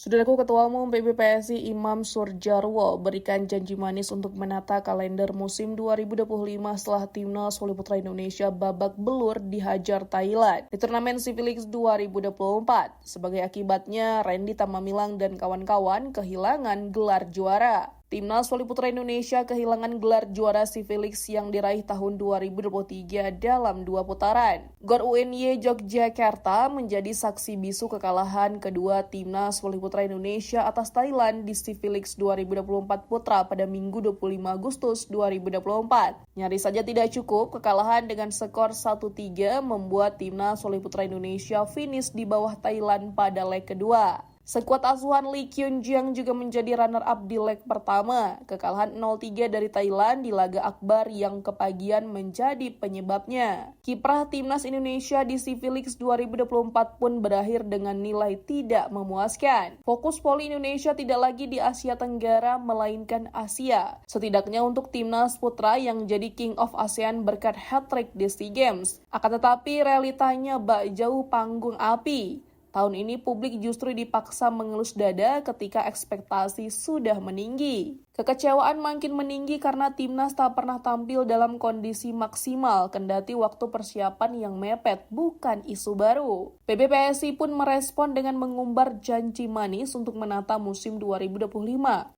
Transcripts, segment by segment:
Saudaraku, Ketua Umum PBPSI Imam Surjarwo berikan janji manis untuk menata kalender musim 2025 setelah timnas voli putra Indonesia babak belur dihajar Thailand di turnamen Civilix 2024. Sebagai akibatnya, Randy Tamamilang dan kawan-kawan kehilangan gelar juara. Timnas voli putra Indonesia kehilangan gelar juara Civilix yang diraih tahun 2023 dalam 2 putaran. GOR UNY Yogyakarta menjadi saksi bisu kekalahan kedua timnas voli putra Indonesia atas Thailand di Civilix 2024 putra pada Minggu 25 Agustus 2024. Nyaris saja tidak cukup, kekalahan dengan skor 1-3 membuat timnas voli putra Indonesia finish di bawah Thailand pada leg kedua. Skuad asuhan Lee Kyun Jiang juga menjadi runner-up di leg pertama. Kekalahan 0-3 dari Thailand di laga akbar yang kepagian menjadi penyebabnya. Kiprah timnas Indonesia di Civilix 2024 pun berakhir dengan nilai tidak memuaskan. Fokus voli Indonesia tidak lagi di Asia Tenggara melainkan Asia. Setidaknya untuk timnas putra yang jadi King of ASEAN berkat hat-trick di SEA Games. Akan tetapi realitanya bak jauh panggung api. Tahun ini publik justru dipaksa mengelus dada ketika ekspektasi sudah meninggi. Kekecewaan makin meninggi karena timnas tak pernah tampil dalam kondisi maksimal kendati waktu persiapan yang mepet bukan isu baru. PBPSI pun merespon dengan mengumbar janji manis untuk menata musim 2025,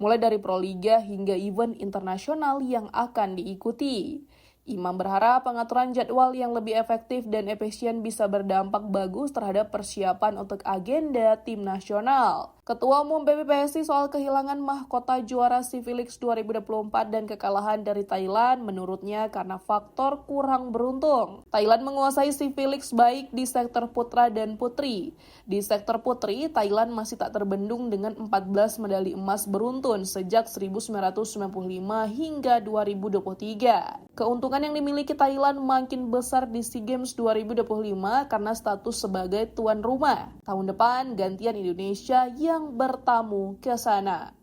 mulai dari Proliga hingga event internasional yang akan diikuti. Imam berharap pengaturan jadwal yang lebih efektif dan efisien bisa berdampak bagus terhadap persiapan untuk agenda tim nasional. Ketua Umum PBPSI soal kehilangan mahkota juara Civilix 2024 dan kekalahan dari Thailand menurutnya karena faktor kurang beruntung. Thailand menguasai Civilix baik di sektor putra dan putri. Di sektor putri, Thailand masih tak terbendung dengan 14 medali emas beruntun sejak 1995 hingga 2023. Keuntungan yang dimiliki Thailand makin besar di SEA Games 2025 karena status sebagai tuan rumah. Tahun depan gantian Indonesia yang bertamu ke sana.